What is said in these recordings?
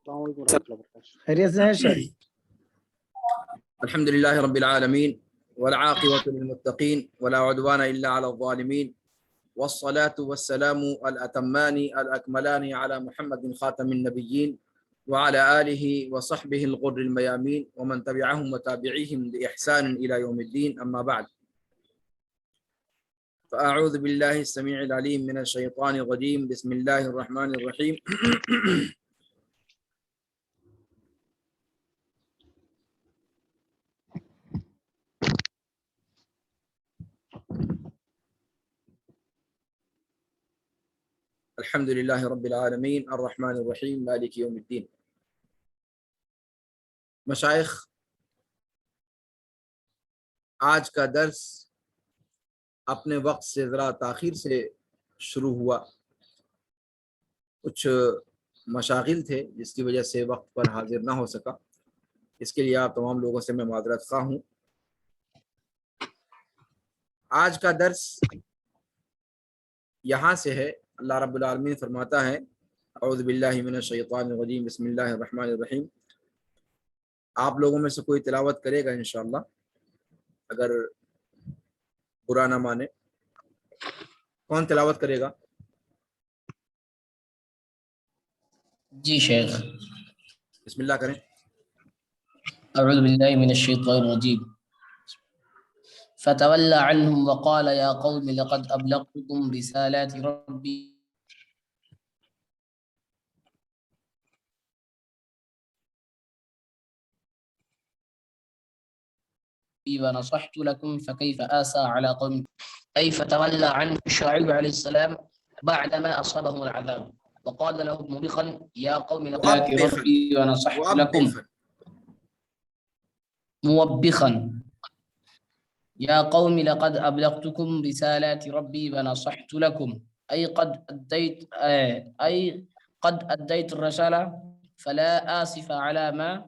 السلام علیکم ورحمۃ اللہ وبرکاتہ. خیریت سے ہیں شیخ؟ الحمد لله رب العالمين والعاقبة للمتقين ولا عدوان إلا على الظالمين والصلاة والسلام الأتمان الأكملان على محمد خاتم النبيين وعلى آله وصحبه الغر الميامين ومن تبعهم وتابعيهم بإحسان إلى يوم الدين. أما بعد، فأعوذ بالله السميع العليم من الشيطان الرجيم. بسم الله الرحمن الرحيم. الحمد لله رب العالمين الرحمن الرحيم مالك يوم الدين. مشائخ، آج کا درس اپنے وقت سے ذرا تاخیر سے شروع ہوا. کچھ مشاغل تھے جس کی وجہ سے وقت پر حاضر نہ ہو سکا. اس کے لیے آپ تمام لوگوں سے میں معذرت خواہ ہوں. آج کا درس یہاں سے ہے. اللہ رب العالمین فرماتا ہے اعوذ باللہ من الشیطان الرجیم بسم اللہ الرحمن الرحیم. آپ لوگوں میں سے کوئی تلاوت کرے گا انشاءاللہ، اگر برا نہ مانے. کون تلاوت کرے گا؟ جی شیخ. بسم اللہ کریں. اعوذ باللہ من الشیطان الرجیم. فتولى عنهم وقال يا قوم لقد أبلغتكم رسالات ربي ونصحت لكم فكيف آسى على قوم. أي فتولى عنه شعيب عليه السلام بعدما أصابهم العذاب وقال له موبخا يا قوم لقد ربي ونصحت لكم. موبخا يا قوم لقد أبلغتكم رسالات ربي ونصحت لكم. أي قد أديت الرسالة فلا آسف على ما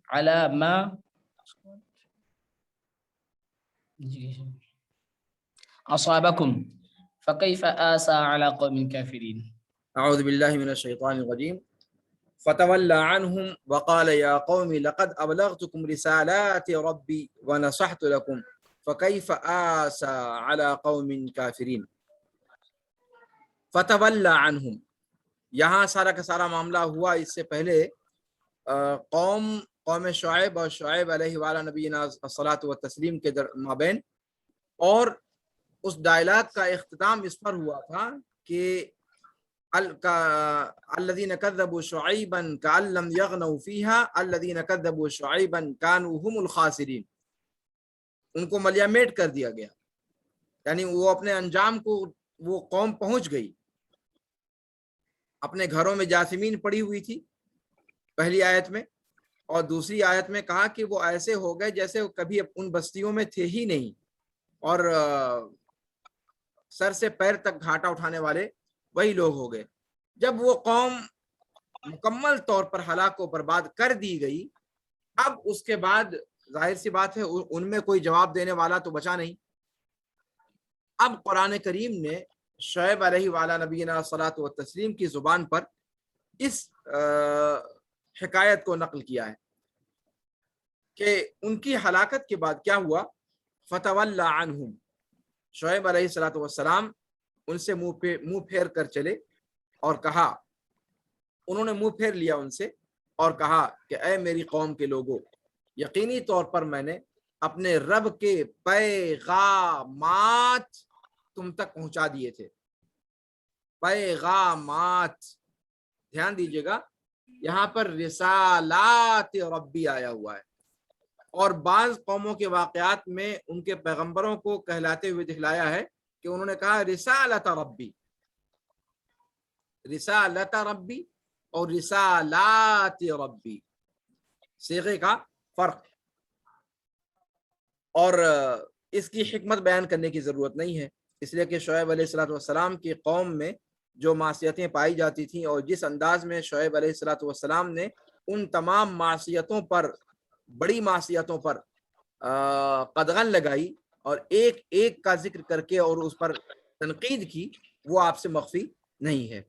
على ما أصابكم فكيف آسى على قوم كافرين. اعوذ باللہ من الشیطان الرجیم. فتولى عنهم وقال يا قوم لقد أبلغتكم رسالات ربي ونصحت لكم فكيف آسى على قوم كافرين. فتولى عنهم، یہاں سارا کا سارا معاملہ ہوا اس سے پہلے قوم شعیب اور شعیب علیہ وعلی نبینا الصلاۃ والتسلیم کے مابین، اور اس ڈائلاگ کا اختتام اس پر ہوا تھا کہ الذين كذبوا شعيبا كأن لم يغنوا فيها الذين كذبوا شعيبا كانوا هم الخاسرين. ان کو ملیامیٹ کر دیا گیا، یعنی وہ اپنے انجام کو وہ قوم پہنچ گئی. اپنے گھروں میں جاثمین پڑی ہوئی تھی پہلی آیت میں، اور دوسری آیت میں کہا کہ وہ ایسے ہو گئے جیسے وہ کبھی ان بستیوں میں تھے ہی نہیں، اور سر سے پیر تک گھاٹا اٹھانے والے وہی لوگ ہو گئے. جب وہ قوم مکمل طور پر ہلاک و برباد کر دی گئی، اب اس کے بعد ظاہر سی بات ہے ان میں کوئی جواب دینے والا تو بچا نہیں. اب قرآن کریم نے شعیب علیہ وعلی نبینا الصلاۃ والتسلیم کی زبان پر اس حکایت کو نقل کیا ہے کہ ان کی ہلاکت کے بعد کیا ہوا. فتولی عنہم، شعیب علیہ الصلاۃ والسلام ان سے منہ پھیر کر چلے اور کہا، انہوں نے منہ پھیر لیا ان سے اور کہا کہ اے میری قوم کے لوگوں، یقینی طور پر میں نے اپنے رب کے پیغامات تم تک پہنچا دیے تھے. پیغامات، دھیان دیجیے گا یہاں پر رسالات ربی آیا ہوا ہے، اور بعض قوموں کے واقعات میں ان کے پیغمبروں کو کہلاتے ہوئے دکھلایا ہے کہ انہوں نے کہا رسالت ربی. رسالت ربی اور رسالات ربی، صیغے کا فرق. اور اس کی حکمت بیان کرنے کی ضرورت نہیں ہے، اس لیے کہ شعیب علیہ الصلوۃ والسلام کی قوم میں جو معصیتیں پائی جاتی تھیں اور جس انداز میں شعیب علیہ الصلوۃ والسلام نے ان تمام معصیتوں پر، بڑی معصیتوں پر قدغن لگائی اور ایک ایک کا ذکر کر کے اور اس پر تنقید کی، وہ آپ سے مخفی نہیں ہے۔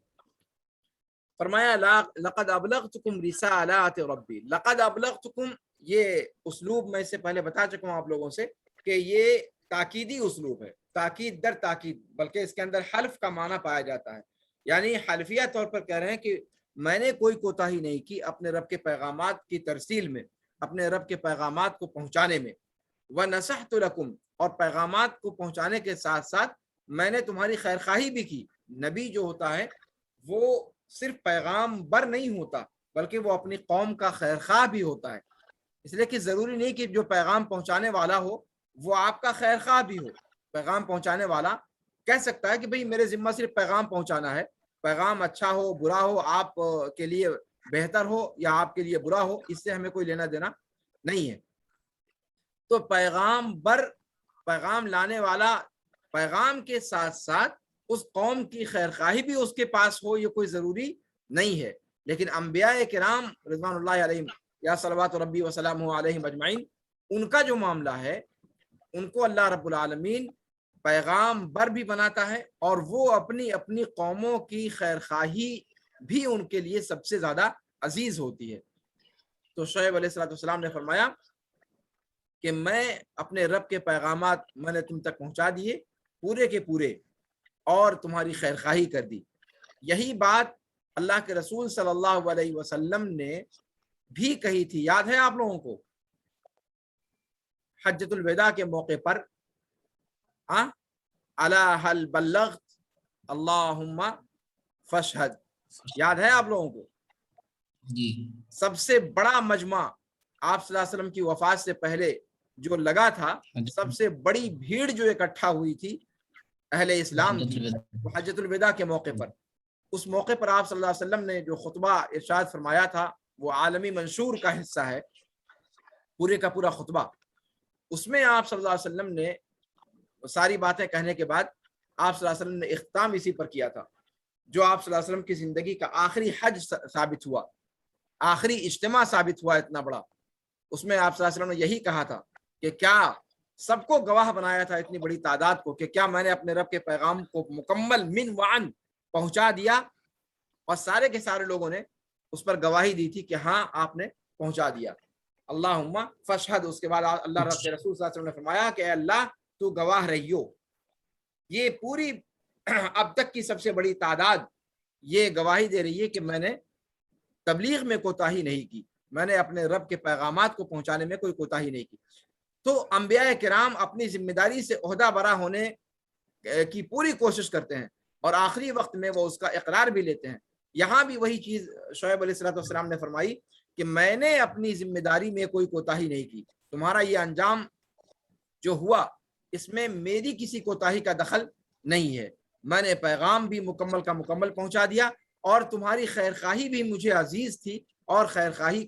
فرمایا لقد ابلغتکم رسالات ربی، لقد ابلغتکم، یہ اسلوب میں اس سے پہلے بتا چکا ہوں آپ لوگوں سے کہ یہ تاکیدی اسلوب ہے، تاکید در تاکید، بلکہ اس کے اندر حلف کا معنی پایا جاتا ہے، یعنی حلفیہ طور پر کہہ رہے ہیں کہ میں نے کوئی کوتاہی نہیں کی اپنے رب کے پیغامات کی ترسیل میں، اپنے رب کے پیغامات کو پہنچانے میں، وَنَصَحْتُ لَكُمْ، اور پیغامات کو پہنچانے کے ساتھ ساتھ میں نے تمہاری خیرخواہی بھی کی۔ نبی جو ہوتا ہے وہ صرف پیغام بر نہیں ہوتا بلکہ وہ اپنی قوم کا خیرخواہ بھی ہوتا ہے، اس لیے کہ ضروری نہیں کہ جو پیغام پہنچانے والا ہو وہ آپ کا خیرخواہ بھی ہو۔ پیغام پہنچانے والا کہہ سکتا ہے کہ بھئی میرے ذمہ صرف پیغام پہنچانا ہے، پیغام اچھا ہو برا ہو، آپ کے لیے بہتر ہو یا آپ کے لیے برا ہو، اس سے ہمیں کوئی لینا دینا نہیں ہے۔ تو پیغام بر، پیغام لانے والا، پیغام کے ساتھ ساتھ اس قوم کی خیرخواہی بھی اس کے پاس ہو، یہ کوئی ضروری نہیں ہے۔ لیکن انبیاء کرام رضوان اللہ علیہم یا صلوات ربی وسلامہ علیہم اجمعین، ان کا جو معاملہ ہے ان کو اللہ رب العالمین پیغام بر بھی بناتا ہے، اور وہ اپنی اپنی قوموں کی خیرخواہی بھی ان کے لیے سب سے زیادہ عزیز ہوتی ہے۔ تو شعیب علیہ السلام نے فرمایا کہ میں اپنے رب کے پیغامات میں نے تم تک پہنچا دیے پورے کے پورے، اور تمہاری خیرخواہی کر دی۔ یہی بات اللہ کے رسول صلی اللہ علیہ وسلم نے بھی کہی تھی، یاد ہے آپ لوگوں کو؟ حجۃ الوداع کے موقع پر، الا هل بلغت اللہم فاشہد، یاد ہے آپ لوگوں کو؟ جی، سب سے بڑا مجمع آپ صلی اللہ علیہ وسلم کی وفات سے پہلے جو لگا تھا، سب سے بڑی بھیڑ جو اکٹھا ہوئی تھی اہل اسلام کی، وہ حجۃ الوداع کے موقع پر، اس موقع پر آپ صلی اللہ علیہ وسلم نے جو خطبہ ارشاد فرمایا تھا وہ عالمی منشور کا حصہ ہے، پورے کا پورا خطبہ۔ اس میں آپ صلی اللہ علیہ وسلم نے ساری باتیں کہنے کے بعد آپ صلی اللہ علیہ وسلم نے اختتام اسی پر کیا تھا، جو آپ صلی اللہ علیہ وسلم کی زندگی کا آخری حج ثابت ہوا، آخری اجتماع ثابت ہوا اتنا بڑا۔ اس میں آپ صلی اللہ علیہ وسلم نے یہی کہا تھا کہ کیا سب کو گواہ بنایا تھا، اتنی بڑی تعداد کو، کہ کیا میں نے اپنے رب کے پیغام کو مکمل من وعن پہنچا دیا، اور سارے کے سارے لوگوں نے اس پر گواہی دی تھی کہ ہاں آپ نے پہنچا دیا۔ اللہم فاشہد، اس کے بعد اللہ رب کے رسول صلی اللہ علیہ وسلم نے فرمایا کہ اے اللہ تو گواہ رہیو، یہ پوری اب تک کی سب سے بڑی تعداد یہ گواہی دے رہی ہے کہ میں نے تبلیغ میں کوتاہی نہیں کی، میں نے اپنے رب کے پیغامات کو پہنچانے میں کوئی کوتاہی نہیں کی۔ تو انبیاء کرام اپنی ذمہ داری سے عہدہ برا ہونے کی پوری کوشش کرتے ہیں، اور آخری وقت میں وہ اس کا اقرار بھی لیتے ہیں۔ یہاں بھی وہی چیز شعیب علیہ السلام نے فرمائی کہ میں نے اپنی ذمہ داری میں کوئی کوتاہی نہیں کی، تمہارا یہ انجام جو ہوا اس میں میری کسی کوتاہی کا دخل نہیں ہے، میں نے پیغام بھی مکمل کا مکمل پہنچا دیا، اور تمہاری خیرخواہی بھی مجھے عزیز تھی، اور خیرخواہی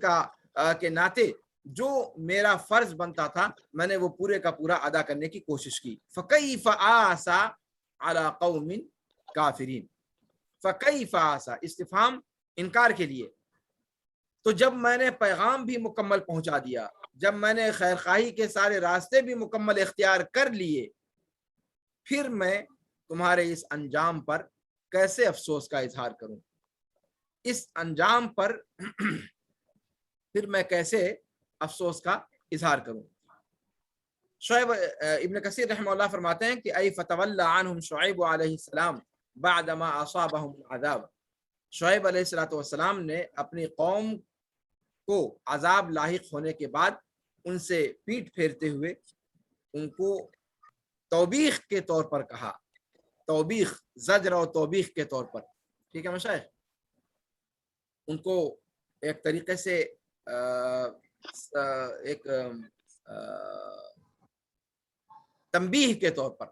کے ناطے جو میرا فرض بنتا تھا میں نے وہ پورے کا پورا ادا کرنے کی کوشش کی۔ فَكَيْفَ آسَى عَلَى قَوْمٍ کافرین، فَكَيْفَ آسَى استفہام انکار کے لیے۔ تو جب میں نے پیغام بھی مکمل پہنچا دیا، جب میں نے خیرخواہی کے سارے راستے بھی مکمل اختیار کر لیے، پھر میں تمہارے اس انجام پر کیسے افسوس کا اظہار کروں، اس انجام پر پھر میں کیسے افسوس کا اظہار کروں۔ شعیب ابن کثیر رحمہ اللہ فرماتے ہیں کہ ای فتولی عنہم شعیب علیہ السلام بعدما اصابہم العذاب، شعیب علیہ السلام نے اپنی قوم کو عذاب لاحق ہونے کے بعد ان سے پیٹ پھیرتے ہوئے ان کو توبیخ کے طور پر کہا، توبیخ، زجر اور توبیخ کے طور پر، ٹھیک ہے مشائخ، ان کو ایک طریقے سے ایک تنبیہ کے طور پر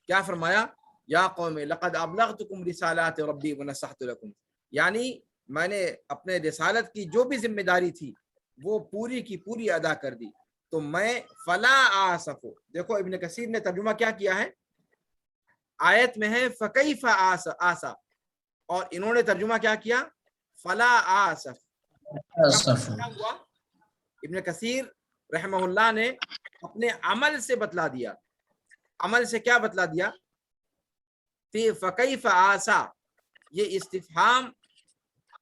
کیا فرمایا، یا قوم لقد ابلغتکم رسالات ربی ونصحت لکم، یعنی میں نے اپنے رسالت کی جو بھی ذمہ داری تھی وہ پوری کی پوری ادا کر دی، تو میں فلا آسف، دیکھو ابن کثیر نے ترجمہ کیا کیا ہے، آیت میں ہے فکیف آسا، اور انہوں نے ترجمہ کیا کیا، فلا آسف۔ کیا ہوا، ابن کثیر رحمہ اللہ نے اپنے عمل سے بتلا دیا، عمل سے کیا بتلا دیا، فکیف آسا، یہ استفہام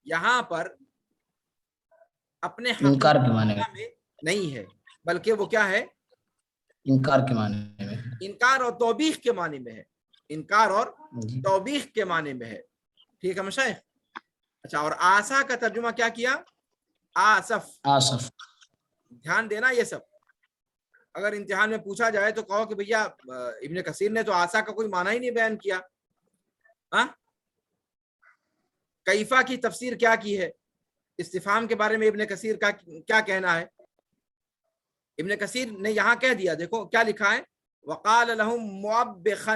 یہاں پر اپنے انکار کے معنی حقیقت میں نہیں ہے، بلکہ وہ کیا ہے؟ انکار کے معنی میں انکار اور توبیخ کے معنی میں ہے، انکار اور جی توبیخ کے معنی میں ہے. ٹھیک ہے مشائخ؟ اچھا، اور آسا کا ترجمہ کیا کیا؟ آصف. آصف دھیان دینا یہ سب. اگر امتحان میں پوچھا جائے تو کہو کہ بھیا ابن کثیر نے تو آسا کا کوئی معنی ہی نہیں بیان کیا. ہاں، کیفا کی تفسیر کیا کی ہے؟ استفہام کے بارے میں ابن کثیر کا کیا کہنا ہے؟ ابن کثیر نے یہاں کہہ دیا، دیکھو کیا لکھا ہے، وقال لهم مؤبخا.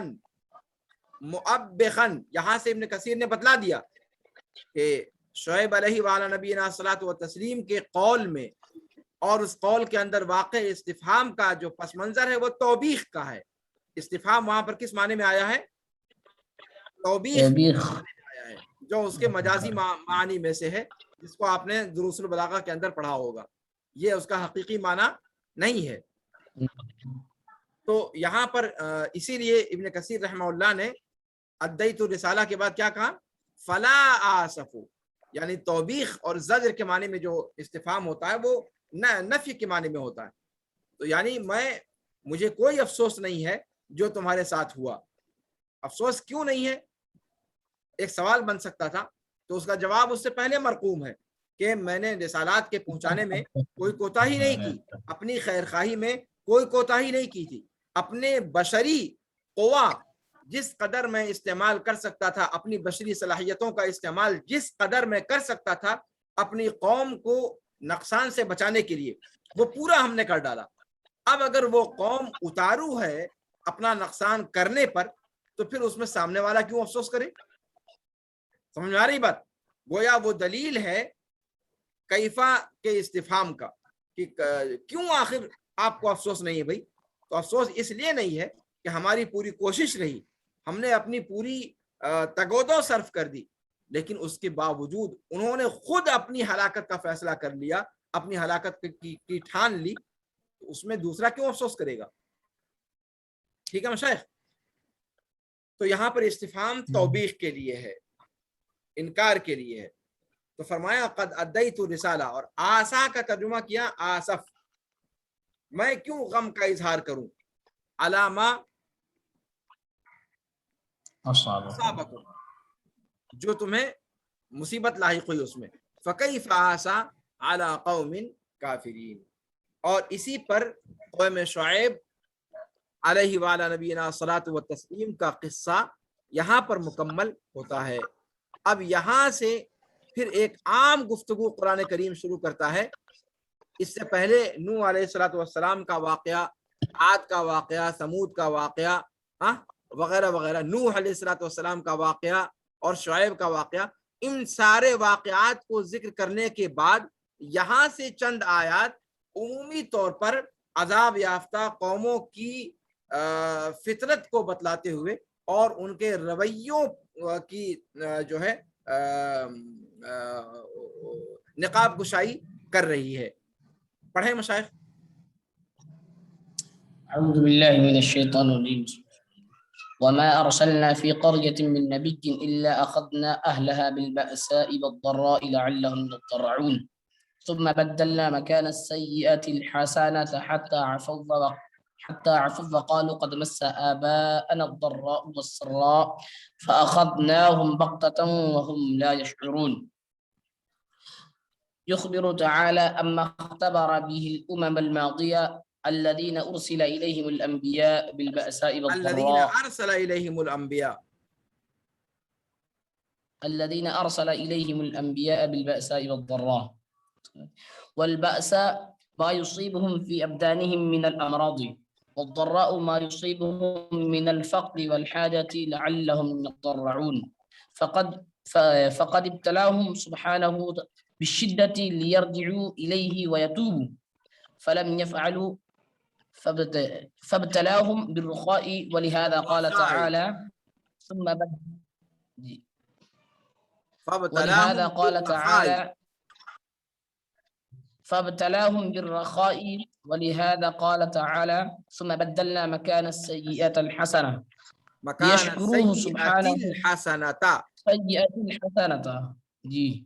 مؤبخا یہاں سے ابن کثیر نے بتلا دیا کہ شعیب علیہ وعلی نبینا الصلاۃ والتسلیم کے قول میں اور اس قول کے اندر واقع استفہام کا جو پس منظر ہے وہ توبیخ کا ہے. استفہام وہاں پر کس معنی میں آیا ہے؟ توبیخ توبیخ آیا ہے، جو اس کے مجازی معنی میں سے ہے، جس کو آپ نے دروس البلاغہ کے اندر پڑھا ہوگا. یہ اس کا حقیقی معنی نہیں ہے. تو یہاں پر اسی لیے ابن کثیر رحمہ اللہ نے ادیت الرسالہ کے بعد کیا کہا؟ فلا آسفو، یعنی توبیخ اور زجر کے معنی میں جو استفہام ہوتا ہے وہ نفی کے معنی میں ہوتا ہے. تو یعنی مجھے کوئی افسوس نہیں ہے جو تمہارے ساتھ ہوا. افسوس کیوں نہیں ہے؟ ایک سوال بن سکتا تھا، تو اس کا جواب اس سے پہلے مرقوم ہے کہ میں نے رسالات کے پہنچانے میں کوئی کوتاہی نہیں کی، اپنی خیر خواہی میں کوئی کوتاہی نہیں کی تھی. اپنے بشری قوا جس قدر میں استعمال کر سکتا تھا، اپنی بشری صلاحیتوں کا استعمال جس قدر میں کر سکتا تھا اپنی قوم کو نقصان سے بچانے کے لیے، وہ پورا ہم نے کر ڈالا. اب اگر وہ قوم اتارو ہے اپنا نقصان کرنے پر، تو پھر اس میں سامنے والا کیوں افسوس کرے؟ سمجھ میں آ رہی بات؟ گویا وہ دلیل ہے کیفا کے استفہام کا کہ کیوں آخر آپ کو افسوس نہیں ہے بھائی؟ تو افسوس اس لیے نہیں ہے کہ ہماری پوری کوشش رہی، ہم نے اپنی پوری تگودو صرف کر دی، لیکن اس کے باوجود انہوں نے خود اپنی ہلاکت کا فیصلہ کر لیا، اپنی ہلاکت کی ٹھان لی. اس میں دوسرا کیوں افسوس کرے گا؟ ٹھیک ہے مشائخ؟ تو یہاں پر استفہام توبیخ کے لیے ہے، انکار کے لیے ہے. تو فرمایا قد ادیت الرسالہ، اور آسا کا ترجمہ کیا آصف، میں کیوں غم کا اظہار کروں، علامہ اصابکم، جو تمہیں مصیبت لاحق ہوئی اس میں، فکیف آسا علی قوم کافرین. اور اسی پر قوم شعیب علیہ وعلی نبینا الصلاۃ والتسلیم کا قصہ یہاں پر مکمل ہوتا ہے. اب یہاں سے پھر ایک عام گفتگو قرآن کریم شروع کرتا ہے. اس سے پہلے نوح علیہ الصلاۃ والسلام کا واقعہ، عاد کا واقعہ، ثمود کا واقعہ وغیرہ وغیرہ، نوح علیہ الصلاۃ والسلام کا واقعہ اور شعیب کا واقعہ، ان سارے واقعات کو ذکر کرنے کے بعد یہاں سے چند آیات عمومی طور پر عذاب یافتہ قوموں کی فطرت کو بتلاتے ہوئے اور ان کے رویوں کی جو ہے نقاب کشائی کر رہی ہے. پڑھیں مشائخ. اعوذ باللہ من الشیطان الرجیم. وما ارسلنا في قرية من نبي الا اخذنا اهلها بالبأساء والضراء لعلهم يضرعون ثم بدلنا مكان السيئة الحسنة حتى عفوا وقالوا قد مس آباءنا الضراء والسراء فأخذناهم بغتة وهم لا يشعرون. يخبر تعالى أما اختبر به الأمم الماضية الذين أرسل إليهم الأنبياء بالبأساء والضراء الذين أرسل إليهم الأنبياء بالبأساء والضراء. والبأساء ما يصيبهم في أبدانهم من الأمراض، والضراء ما يصيبهم من الفقر والحاجة لعلهم يضرعون. فقد ابتلاهم سبحانه بالشدة ليرجعوا إليه ويتوبوا فلم يفعلوا، فابتلاهم بالرخاء ولهذا قال تعالى فابتلاهم بالرخاء ولهذا قال تعالى ثم بدلنا مكان السيئة الحسنة. مکان ليشكروه سیئۃ سبحانه الحسنۃ. سيئة الحسنة جی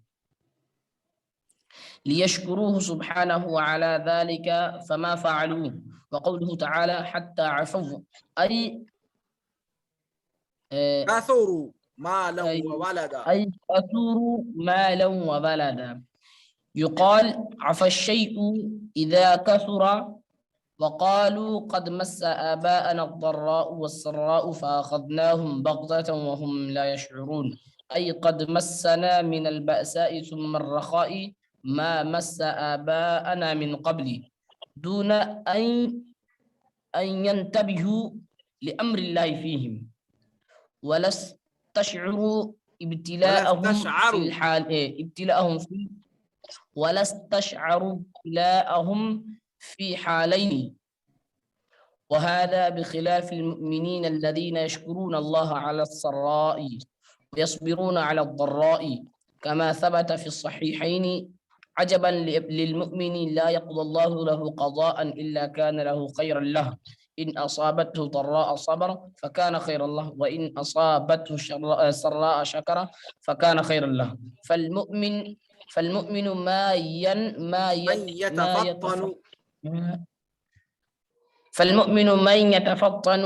ليشكروه سبحانه على ذلك فما فعلوه. وقوله تعالى حتى عفوا أي کثروا مالا أي وولدا. أي كثروا مالا وبلدا. يقال عفى الشيء إذا كثر. وقالوا قد مس آباءنا الضراء والسراء فأخذناهم بغتة وهم لا يشعرون. أي قد مسنا من البأساء ثم الرخاء ما مس آباءنا من قبل دون أن ينتبهوا لأمر الله فيهم ولا استشعروا ابتلاءهم في الحال ولا استشعروا ابتلاءهم في حالين. وهذا بخلاف المؤمنين الذين يشكرون الله على السراء ويصبرون على الضراء كما ثبت في الصحيحين عجبا للمؤمن لا يقضى الله له قضاء إلا كان له خيرا له إن أصابته ضراء صبر فكان خيرا له وإن أصابته سراء شكر فكان خيرا له. فالمؤمن ما يتفطن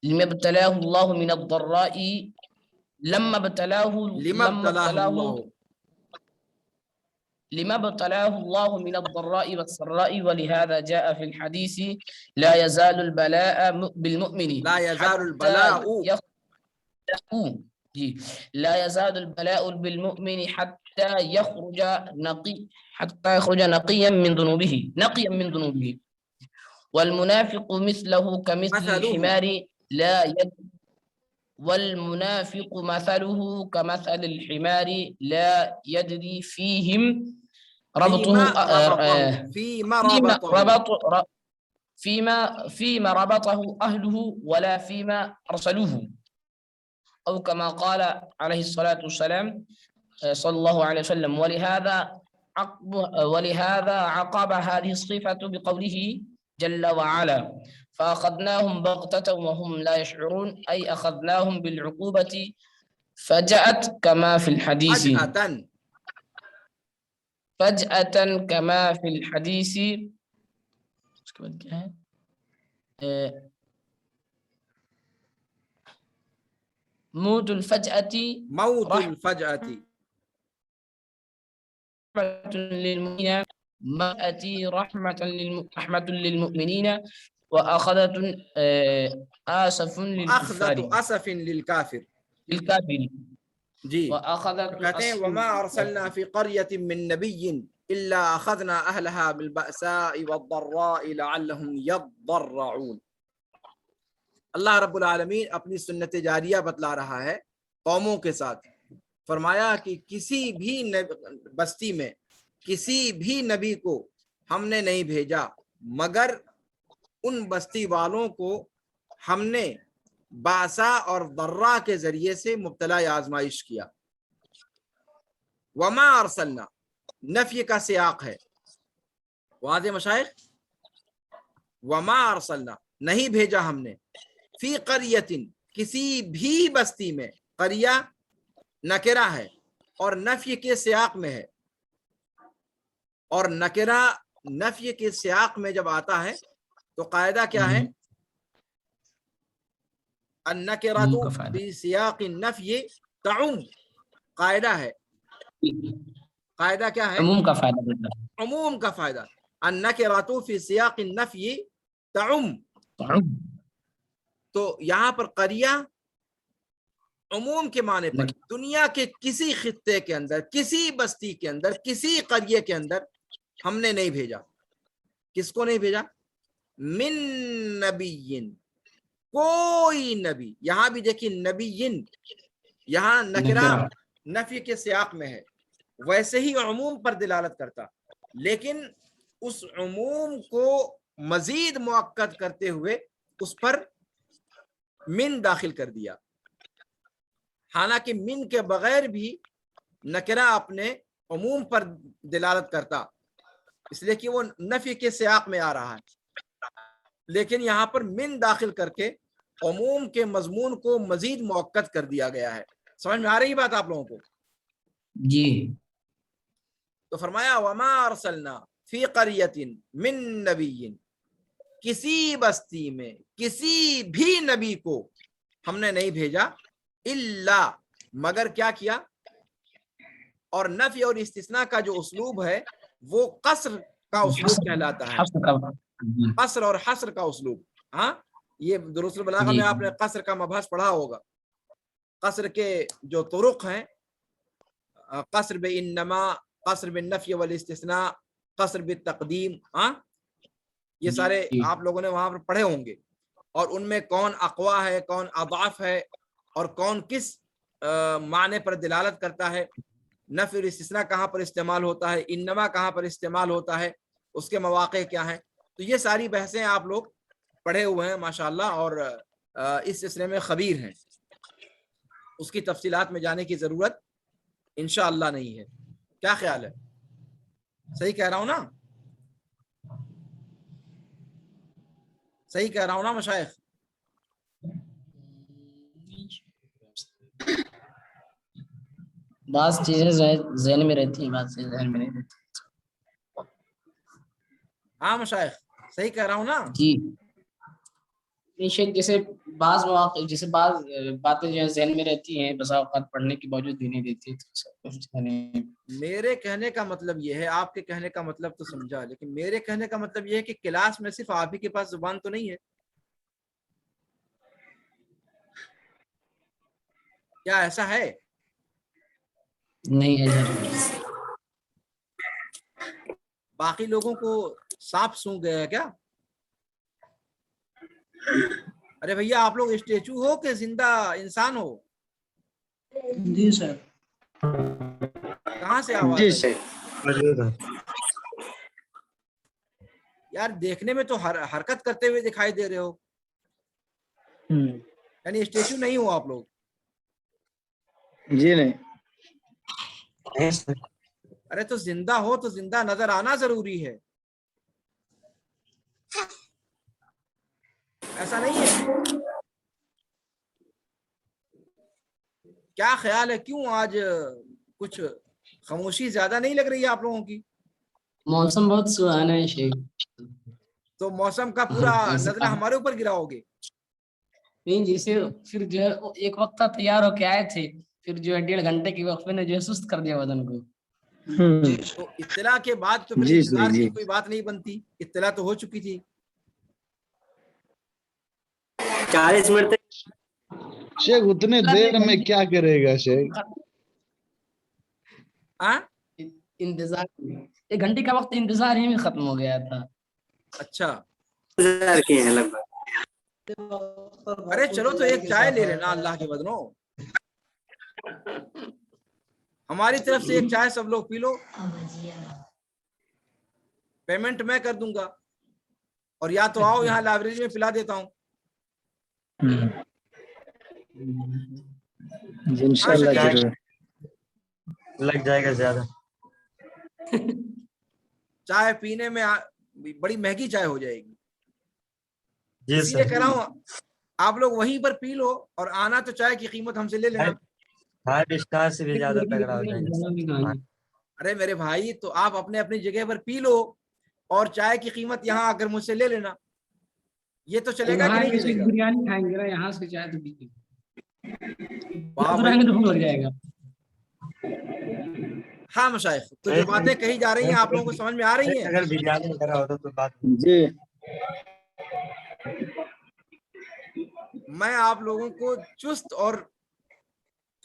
لما ابتلاه الله من الضراء لما ابتلاه الله من الضراء والسراء. ولهذا جاء في الحديث لا يزال البلاء بالمؤمن لا يزال البلاء لا يزال البلاء بالمؤمن حتى يخرج نقيا من ذنوبه. والمنافق مثله كمثل الحمار لا يدري والمنافق مثله كمثل الحمار لا يدري فيما ربطه أهله ولا فيما أرسلوه أو كما قال عليه الصلاة والسلام صلى الله عليه وسلم. ولهذا عقب هذه الصفة بقوله جل وعلا فأخذناهم بغتة وهم لا يشعرون أي أخذناهم بالعقوبة فجأة كما في الحديث كما في الحديث موت الفجأة للمؤمنين مأتي رحمة للمؤمنين وأخذة آسف للكافر. جی کہتے ہیں وما ارسلنا فی قریۃ من نبی الا اخذنا اہلها بالبأساء والضراء لعلهم يضرعون. اللہ رب العالمین اپنی سنت جاریہ بتلا رہا ہے قوموں کے ساتھ. فرمایا کہ کسی بھی بستی میں کسی بھی نبی کو ہم نے نہیں بھیجا مگر ان بستی والوں کو ہم نے باسا اور ضرہ کے ذریعے سے مبتلا آزمائش کیا. وما ارسلنا نفی کا سیاق ہے واضح مشائخ. وما ارسلنا نہیں بھیجا ہم نے فی قریۃ کسی بھی بستی میں. قریہ نکرہ ہے اور نفی کے سیاق میں ہے اور نکرہ نفی کے سیاق میں جب آتا ہے تو قاعدہ کیا ہے النکرۃ فی سیاق النفی تعم. قاعدہ ہے قاعدہ کیا ہے عموم کا فائدہ. النکرۃ فی سیاق النفی تعم. تو یہاں پر قریہ عموم کے معنی پر دنیا کے کسی خطے کے اندر کسی بستی کے اندر کسی قریے کے اندر ہم نے نہیں بھیجا. کس کو نہیں بھیجا؟ من نبی کوئی نبی. یہاں بھی دیکھیں نبی یہاں نکرہ نفی کے سیاق میں ہے ویسے ہی عموم پر دلالت کرتا لیکن اس عموم کو مزید مؤکد کرتے ہوئے اس پر من داخل کر دیا. حالانکہ من کے بغیر بھی نکرہ اپنے عموم پر دلالت کرتا اس لیے کہ وہ نفی کے سیاق میں آ رہا ہے لیکن یہاں پر من داخل کر کے عموم کے مضمون کو مزید مؤکد کر دیا گیا ہے. سمجھ میں آ رہی بات آپ لوگوں کو؟ جی. تو فرمایا وما ارسلنا فی قریۃ من نبی، کسی بستی میں کسی بھی نبی کو ہم نے نہیں بھیجا، الا مگر کیا کیا، اور نفی اور استثناء کا جو اسلوب ہے وہ قصر کا اسلوب کہلاتا ہے، حسب کا. جی قصر اور حصر کا اسلوب. ہاں یہ دروس البلاغہ جی میں آپ نے قصر کا مبحث پڑھا ہوگا. قصر کے جو طرق ہیں، قصر بانما، قصر بالنفی والاستثناء، قصر بالتقدیم، ہاں یہ سارے جی. آپ لوگوں نے وہاں پر پڑھے ہوں گے. اور ان میں کون اقوا ہے، کون اضعاف ہے، اور کون کس معنی پر دلالت کرتا ہے، نفی اور استثناء کہاں پر استعمال ہوتا ہے، انما کہاں پر استعمال ہوتا ہے، اس کے مواقع کیا ہیں. تو یہ ساری بحثیں آپ لوگ پڑھے ہوئے ہیں ماشاءاللہ، اور اس سلسلے میں خبیر ہیں. اس کی تفصیلات میں جانے کی ضرورت انشاءاللہ نہیں ہے. کیا خیال ہے؟ صحیح کہہ رہا ہوں نا؟ صحیح کہہ رہا ہوں نا مشائخ؟ بعض چیزیں ذہن میں رہتی ہیں، بعض چیزیں ذہن میں نہیں رہتی. ہاں مشائخ صحیح کہہ رہا ہوں نا؟ جی. جیسے بعض مواقع، جیسے بعض باتیں جو ہے ذہن میں رہتی ہیں، بسا اوقات پڑھنے کے باوجود بھی نہیں دیتی. میرے کہنے کا مطلب یہ ہے، آپ کے کہنے کا مطلب تو سمجھا، لیکن میرے کہنے کا مطلب یہ ہے کہ کلاس میں صرف آپ ہی کے پاس زبان تو نہیں ہے. کیا ایسا ہے؟ نہیں ہے. باقی لوگوں کو سانپ سونگ گیا ہے کیا؟ ارے بھیا آپ لوگ اسٹیچو ہو کہ زندہ انسان ہو؟ جی سر. کہاں سے آواز جی آئی؟ سر. یار دیکھنے میں تو حرکت کرتے ہوئے دکھائی دے رہے ہو، یعنی اسٹیچو نہیں ہو آپ لوگ؟ جی نہیں. ارے تو زندہ ہو تو زندہ نظر آنا ضروری ہے، ایسا نہیں ہے. کیا خیال ہے، کیوں آج کچھ خاموشی زیادہ نہیں لگ رہی ہے آپ لوگوں کی؟ موسم بہت سہانا ہے شیخ. تو موسم کا پورا نزلہ ہمارے اوپر گراؤ گے؟ نہیں، جیسے پھر جو ہے ایک وقت تیار ہو کے آئے تھے، پھر جو ہے 1.5 گھنٹے کے وقفے نے جو ہے سست کر دیا بدن کو. تو اطلاع کے بعد تو پھر جی انتظار جی. کی کوئی بات نہیں بنتی، اطلاع تو ہو چکی تھی. 40 منٹ شیخ اتنے دیر میں کیا کرے گا شیخ؟ انتظار 1 گھنٹے کا وقت انتظار ہی میں ختم ہو گیا تھا. اچھا کے ہیں لگ بھگ. ارے چلو تو ایک چائے لے لینا اللہ کے بدنوں، ہماری طرف سے ایک چائے سب لوگ پی لو، پیمنٹ میں کر دوں گا، اور یا تو آؤ یہاں لائبریری میں پلا دیتا ہوں. انشاءاللہ ضرور. لگ جائے گا زیادہ. چائے پینے میں بڑی مہنگی چائے ہو جائے گی، جی اسی لیے سر. کہہ رہا ہوں آپ لوگ وہیں پر پی لو، اور آنا تو چائے کی قیمت ہم سے لے لینا. 5 اسٹار سے بھی زیادہ تگڑا ہو جائے گا. ارے میرے بھائی تو آپ اپنے اپنی جگہ پر پی لو، اور چائے کی قیمت یہاں اگر مجھ سے لے لینا، یہ تو چلے گا کہ نہیں چلے گا؟ بریانی کھائیں گے یہاں سے چائے تو پیتے واہ بھائی. تو بھوک لگ جائے گا. ہاں مشائخ، تو جو باتیں کہی جا رہی ہیں آپ لوگوں کو سمجھ میں آ رہی ہیں؟ اگر بریانی وغیرہ ہوتا تو بات. جی. میں آپ لوگوں کو چست اور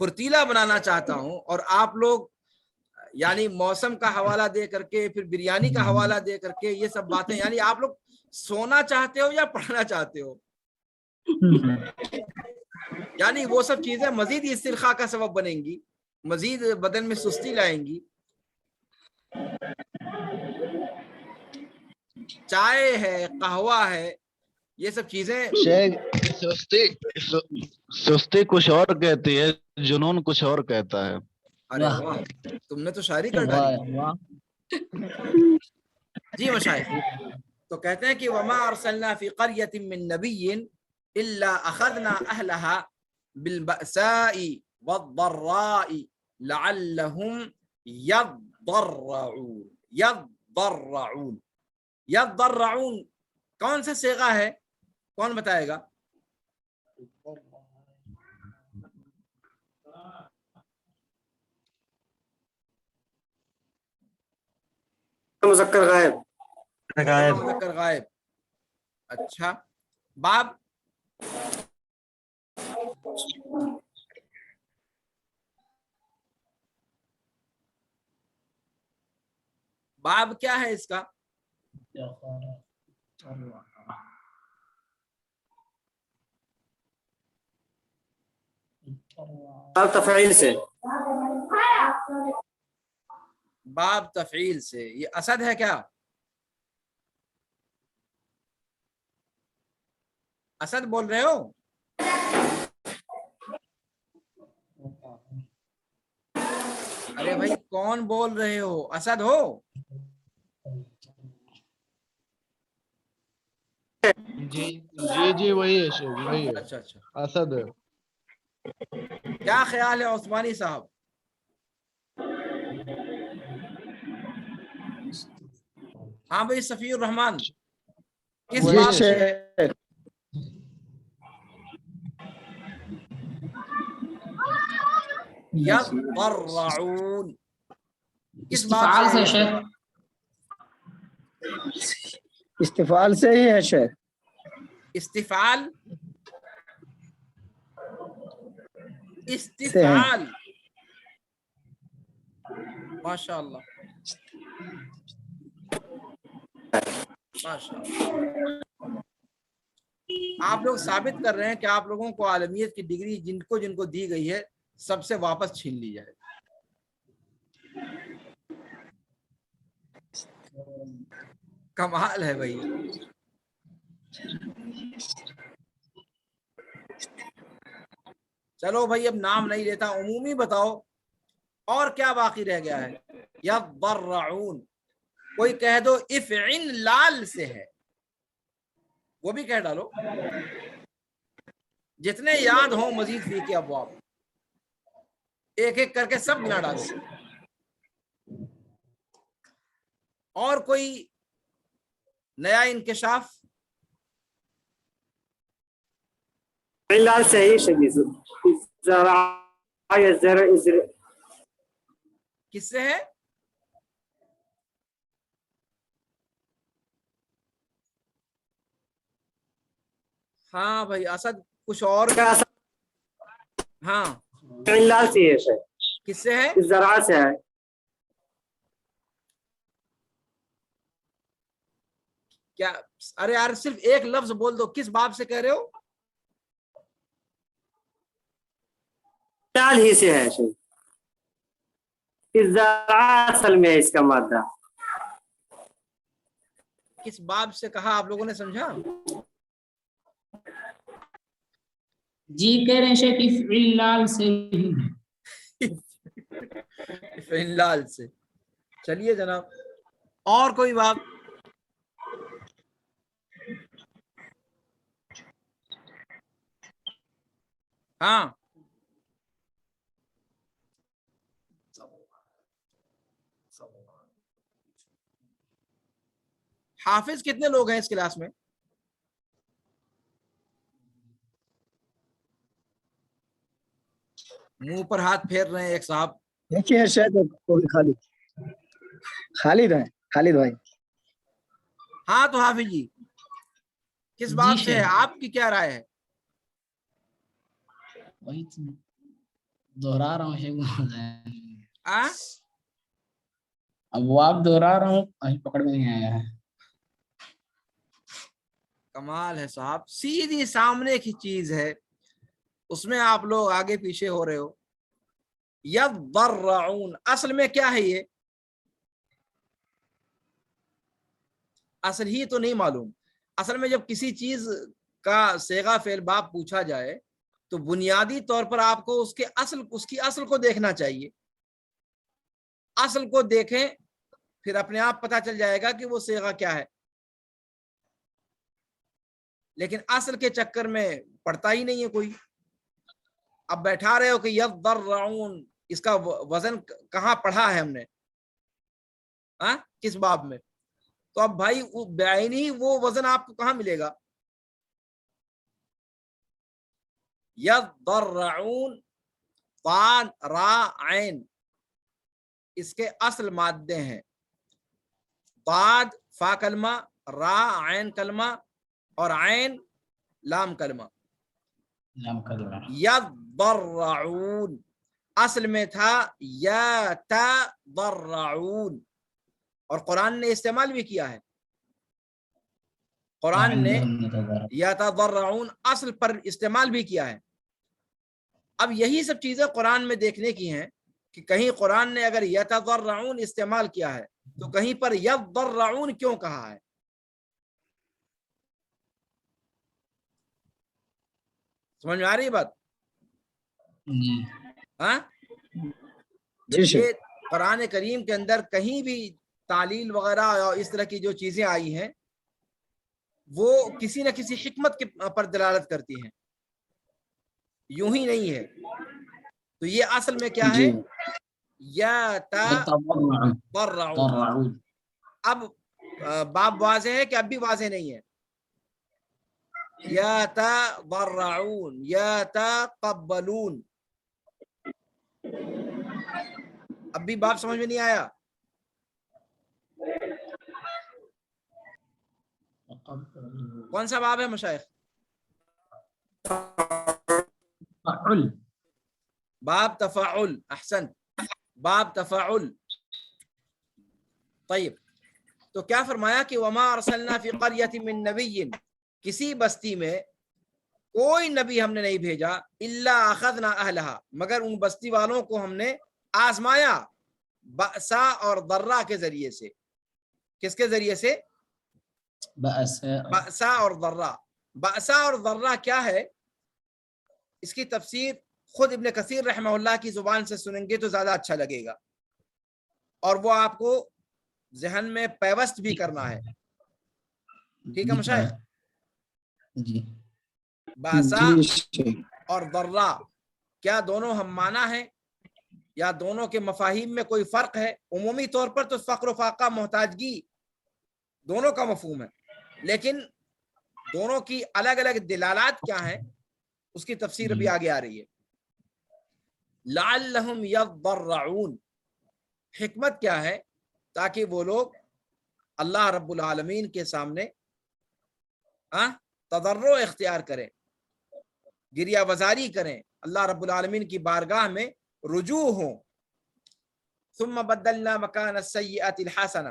پھرتیلا بنانا چاہتا ہوں، اور آپ لوگ یعنی موسم کا حوالہ دے کر کے، پھر بریانی کا حوالہ دے کر کے، یہ سب باتیں، یعنی آپ لوگ سونا چاہتے ہو یا پڑھنا چاہتے ہو؟ یعنی وہ سب چیزیں مزید استرخاء کا سبب بنیں گی، مزید بدن میں سستی لائیں گی. چائے ہے، قہوہ ہے، یہ سب چیزیں. شیخ سستی کچھ اور کہتی ہے، جنون کچھ اور کہتا ہے. ارے واہ، تم نے تو شاعری کر ڈالی. جی مشائخ، تو کہتے ہیں کہ وما ارسلنا فی قریۃ من نبی إلا أخذنا أهلها بالبأساء والضراء لعلهم يضرعون. يضرعون، يضرعون کون سا صیغہ ہے؟ کون بتائے گا؟ مذکر غائب. غائب. مذکر غائب. اچھا، باب باب کیا ہے اس کا؟ باب تفعیل سے. باب تفعیل سے. یہ اسد ہے کیا؟ اسد بول رہے ہو؟ ارے بھائی کون بول رہے ہو؟ اسد ہو؟ جی جی جی وہی ہے شیخ، وہی ہے، اچھا اچھا. اسد ہے. کیا خیال ہے عثمانی صاحب؟ ہاں بھائی صفی الرحمان، کس وہی باب ہے. سے ہے؟ یضرعون کس باب استفعال سے سے ہے؟ شیخ. استفعال سے ہی ہے شیخ. استفعال، استفعال. ماشاء اللہ ماشاء اللہ. آپ لوگ ثابت کر رہے ہیں کہ آپ لوگوں کو عالمیت کی ڈگری جن کو دی گئی ہے سب سے واپس چھین لی جائے. کمال ہے بھائی. چلو بھائی اب نام نہیں لیتا، عمومی بتاؤ اور کیا باقی رہ گیا ہے؟ یضرعون. کوئی کہہ دو افعن لال سے ہے، وہ بھی کہہ ڈالو. جتنے یاد ہوں مزید فی کے ابواب ایک ایک کر کے سب گنا ڈالو. اور کوئی نیا انکشاف؟ لال سے ہی شدید. کس سے ہے؟ ہاں بھائی اسد کچھ اور. ہاں لال سے ہے شیخ. کس سے ہے؟ زراعت سے ہے. کیا؟ ارے یار صرف ایک لفظ بول دو، کس باب سے کہہ رہے ہو؟ لال ہی سے ہے شیخ. زراعت اصل میں ہے اس کا مادہ. کس باب سے کہا آپ لوگوں نے سمجھا؟ جی کہہ رہے ہیں شیخ افعل لال سے. فنلال سے. چلیے جناب اور کوئی بات؟ ہاں حافظ کتنے لوگ ہیں اس کلاس میں؟ منہ پر ہاتھ پھیر رہے ہیں ایک صاحب. دیکھیے شاید خالد ہے. خالد بھائی. ہاں تو حافظ جی کس جی بات سے ہے؟ شیخ. آپ کی کیا رائے ہے؟ وہی تو دوہرا رہا ہوں شیخ. آ؟ اب وہ آپ دوہرا رہا ہوں ابھی پکڑ میں نہیں آیا ہے. کمال ہے صاحب، سیدھی سامنے کی چیز ہے اس میں آپ لوگ آگے پیچھے ہو رہے ہو. یضرعون اصل میں کیا ہے؟ یہ اصل ہی تو نہیں معلوم. اصل میں جب کسی چیز کا صیغہ فعل باب پوچھا جائے تو بنیادی طور پر آپ کو اس کی اصل کو دیکھنا چاہیے. اصل کو دیکھیں پھر اپنے آپ پتہ چل جائے گا کہ وہ صیغہ کیا ہے. لیکن اصل کے چکر میں پڑھتا ہی نہیں ہے کوئی. اب بیٹھا رہے ہو کہ یضرعون، اس کا وزن کہاں پڑھا ہے ہم نے، ہاں کس باب میں؟ تو اب بھائی بعینی وہ وزن آپ کو کہاں ملے گا؟ یضرعون طان را عین اس کے اصل مادے ہیں، ضاد فا کلمہ، را عین کلمہ، اور عین لام کلمہ. لام کلمہ. یضرعون اصل میں تھا یتضرعون، اور قرآن نے استعمال بھی کیا ہے. قرآن نے یتضرعون اصل پر استعمال بھی کیا ہے. اب یہی سب چیزیں قرآن میں دیکھنے کی ہیں کہ کہیں قرآن نے اگر یتضرعون استعمال کیا ہے تو کہیں پر یضرعون کیوں کہا ہے؟ سمجھ میں آ رہی بات؟ جی. ہاں جی شیخ. یہ قرآن کریم کے اندر کہیں بھی تعلیل وغیرہ اور اس طرح کی جو چیزیں آئی ہیں وہ کسی نہ کسی حکمت کے پر دلالت کرتی ہیں، یوں ہی نہیں ہے. تو یہ اصل میں کیا ہے؟ یتضرعون. اب باب واضح ہے کہ اب بھی واضح نہیں ہے. یتضرعون یتقبلون، اب بھی باب سمجھ میں نہیں آیا. کون سا باب ہے مشائخ؟ باب تفاعل. احسن، باب تفاعل. طيب، تو کیا فرمایا کہ وما ارسلنا فی قریۃ من نبی، کسی بستی میں کوئی نبی ہم نے نہیں بھیجا الا اخذنا اہلہا، مگر ان بستی والوں کو ہم نے آزمایا بأسا اور ضرہ کے ذریعے سے. کس کے ذریعے سے؟ بأسا اور ضرہ. بأسا اور ضرہ کیا ہے؟ اس کی تفسیر خود ابن کثیر رحمہ اللہ کی زبان سے سنیں گے تو زیادہ اچھا لگے گا، اور وہ آپ کو ذہن میں پیوست بھی کرنا ہے. ٹھیک ہے مشائخ؟ جی. بأسا جی شیخ. اور ضرہ کیا دونوں ہم معنی ہیں یا دونوں کے مفاہیم میں کوئی فرق ہے؟ عمومی طور پر تو فقر و فاقہ، محتاجگی دونوں کا مفہوم ہے، لیکن دونوں کی الگ الگ دلالات کیا ہیں اس کی تفسیر ابھی آگے آ رہی ہے. لعلہم یضرعون، حکمت کیا ہے؟ تاکہ وہ لوگ اللہ رب العالمین کے سامنے تضرع اختیار کریں، گریہ وزاری کریں، اللہ رب العالمین کی بارگاہ میں رجوع ہوں. ثم بدلنا مکان السیئۃ الحسنہ،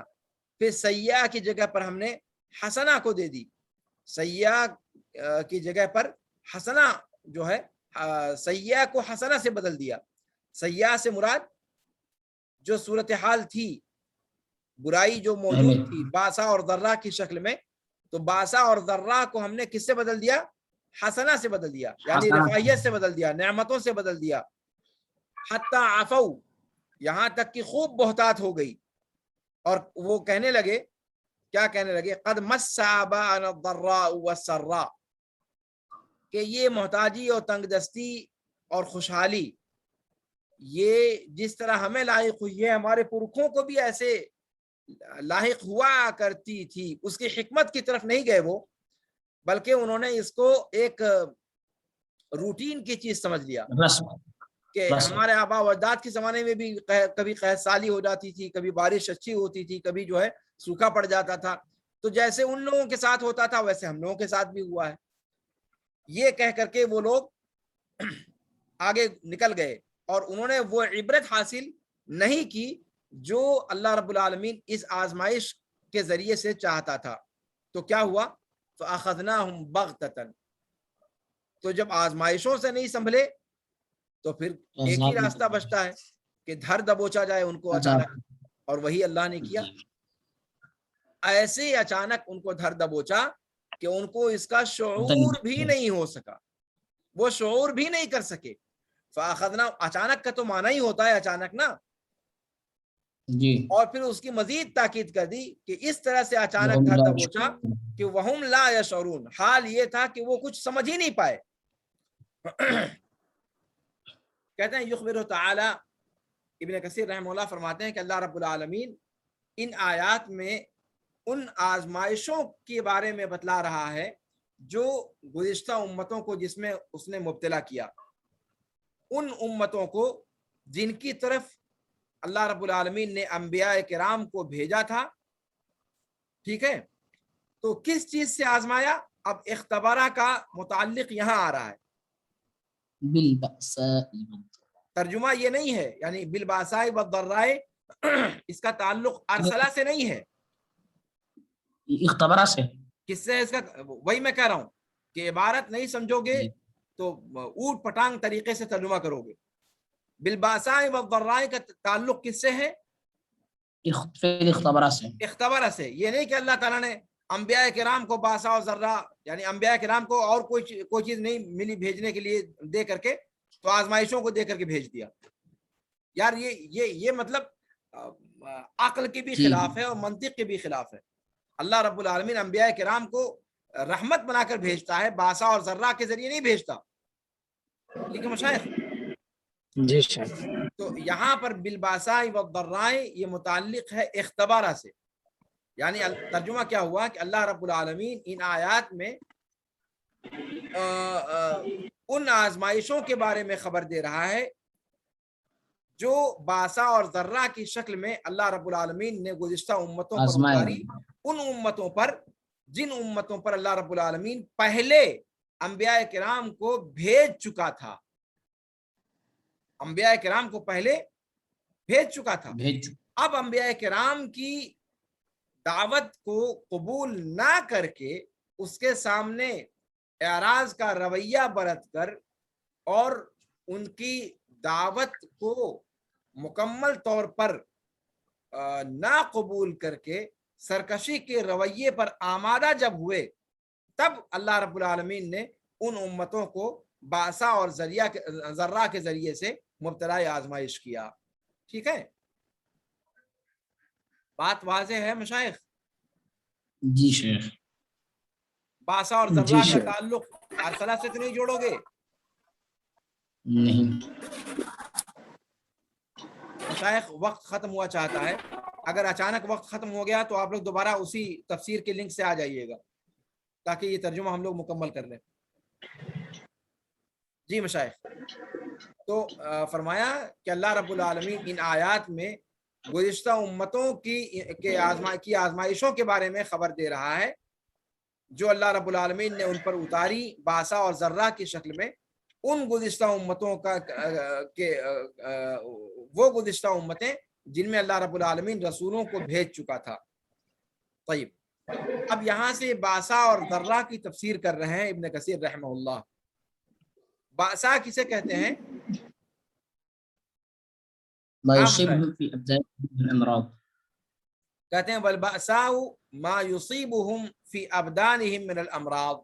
پھر سیئہ کی جگہ پر ہم نے حسنہ کو دے دی. سیئہ کی جگہ پر حسنہ جو ہے، سیئہ کو حسنہ سے بدل دیا. سیئہ سے مراد جو صورتحال تھی، برائی جو موجود تھی باسا اور ذرہ کی شکل میں، تو باسا اور ذرہ کو ہم نے کس سے بدل دیا؟ حسنہ سے بدل دیا، یعنی رفاہیت سے بدل دیا، نعمتوں سے بدل دیا. حتی عفو، یہاں تک کہ خوب بہتات ہو گئی، اور وہ کہنے لگے، کیا کہنے لگے؟ قد مس آباءنا الضراء والسراء، کہ یہ محتاجی اور تنگ دستی اور خوشحالی یہ جس طرح ہمیں لاحق ہوئی ہے، ہمارے پرکھوں کو بھی ایسے لاحق ہوا کرتی تھی. اس کی حکمت کی طرف نہیں گئے وہ، بلکہ انہوں نے اس کو ایک روٹین کی چیز سمجھ لیا کہ ہمارے آبا و اجداد کے زمانے میں بھی کبھی قحط سالی ہو جاتی تھی، کبھی بارش اچھی ہوتی تھی، کبھی جو ہے سوکھا پڑ جاتا تھا، تو جیسے ان لوگوں کے ساتھ ہوتا تھا ویسے ہم لوگوں کے ساتھ بھی ہوا ہے. یہ کہہ کر کے وہ لوگ آگے نکل گئے، اور انہوں نے وہ عبرت حاصل نہیں کی جو اللہ رب العالمین اس آزمائش کے ذریعے سے چاہتا تھا. تو کیا ہوا؟ فَأَخَذْنَاهُمْ بَغْتَةً، تو جب آزمائشوں سے نہیں سنبھلے تو پھر ایک ہی راستہ بچتا ہے کہ دھر دبوچا جائے ان کو اچانک، اور وہی اللہ نے کیا. ایسے اچانک ان کو دھر دبوچا کہ ان کو اس کا شعور بھی نہیں ہو سکا، وہ شعور بھی نہیں کر سکے. فاخذنا، اچانک کا تو معنی ہی ہوتا ہے اچانک نا، جی اور پھر اس کی مزید تاکید کر دی کہ اس طرح سے اچانک وهم تھا لا دبوچا کہ وہم لا یشعرون، حال یہ تھا کہ وہ کچھ سمجھ ہی نہیں پائے. کہتے ہیں یخبر تعالی، ابن کثیر رحمہ اللہ فرماتے ہیں کہ اللہ رب العالمین ان آیات میں ان آزمائشوں کے بارے میں بتلا رہا ہے جو گزشتہ امتوں کو جس میں اس نے مبتلا کیا، ان امتوں کو جن کی طرف اللہ رب العالمین نے انبیاء کرام کو بھیجا تھا. ٹھیک ہے، تو کس چیز سے آزمایا؟ اب اختبارہ کا متعلق یہاں آ رہا ہے، بالبأساء، ترجمہ یہ نہیں ہے، یعنی بالباساء والضراء اس کا تعلق ارسلہ سے نہیں ہے. اختبارہ سے. کس سے؟ اس کا وہی میں کہہ رہا ہوں کہ عبارت نہیں سمجھو گے تو اوٹ پٹانگ طریقے سے ترجمہ کرو گے. بالباساء والضراء کا تعلق کس سے ہے؟ اختبارہ سے. اختبارہ سے. یہ نہیں کہ اللہ تعالیٰ نے انبیاء کرام کو باسا و ذرہ، یعنی انبیاء کرام کو اور کوئی چیز نہیں ملی بھیجنے کے لیے دے کر کے، تو آزمائشوں کو دے کر کے بھیج دیا. یار یہ مطلب عقل کے بھی خلاف ہے اور منطق کے بھی خلاف ہے. اللہ رب العالمین انبیاء کرام کو رحمت بنا کر بھیجتا ہے، باسا اور ذرہ کے ذریعے نہیں بھیجتا. ٹھیک ہے مشائخ؟ جی شیخ. تو یہاں پر بالباساء والضراء یہ متعلق ہے اختبارہ سے. یعنی ترجمہ کیا ہوا کہ اللہ رب العالمین ان آیات میں ان آزمائشوں کے بارے میں خبر دے رہا ہے جو باسا اور ذرہ کی شکل میں اللہ رب العالمین نے گزشتہ امتوں پر اتاری. ان امتوں پر جن امتوں پر اللہ رب العالمین پہلے انبیاء کرام کو بھیج چکا تھا، انبیاء کرام کو پہلے بھیج چکا تھا. اب انبیاء کرام کی دعوت کو قبول نہ کر کے اس کے سامنے اعراض کا رویہ برت کر اور ان کی دعوت کو مکمل طور پر نہ قبول کر کے سرکشی کے رویے پر آمادہ جب ہوئے، تب اللہ رب العالمین نے ان امتوں کو باسا اور ذرہ کے ذریعے سے مبتلا آزمائش کیا. ٹھیک ہے، بات واضح ہے مشائخ؟ جی شیخ. باسا اور ذرہ کا تعلق ارسلہ سے تو نہیں جوڑو گے؟ نہیں. مشائخ وقت ختم ہوا چاہتا ہے، اگر اچانک وقت ختم ہو گیا تو آپ لوگ دوبارہ اسی تفسیر کے لنک سے آ جائیے گا تاکہ یہ ترجمہ ہم لوگ مکمل کر لیں. جی مشائخ، تو فرمایا کہ اللہ رب العالمین ان آیات میں گزشتہ امتوں کی آزمائشوں کے بارے میں خبر دے رہا ہے جو اللہ رب العالمین نے ان پر اتاری باسا اور ذرہ کی شکل میں. ان گزشتہ امتوں کا وہ گزشتہ امتیں جن میں اللہ رب العالمین رسولوں کو بھیج چکا تھا. طيب، اب یہاں سے باسا اور ذرہ کی تفسیر کر رہے ہیں ابن کثیر رحمہ اللہ. باسا کسے کہتے ہیں؟ ما يصيبهم في أبدانهم من الأمراض. کہتے ہیں والبأساء ما يصيبهم في أبدانهم من الأمراض.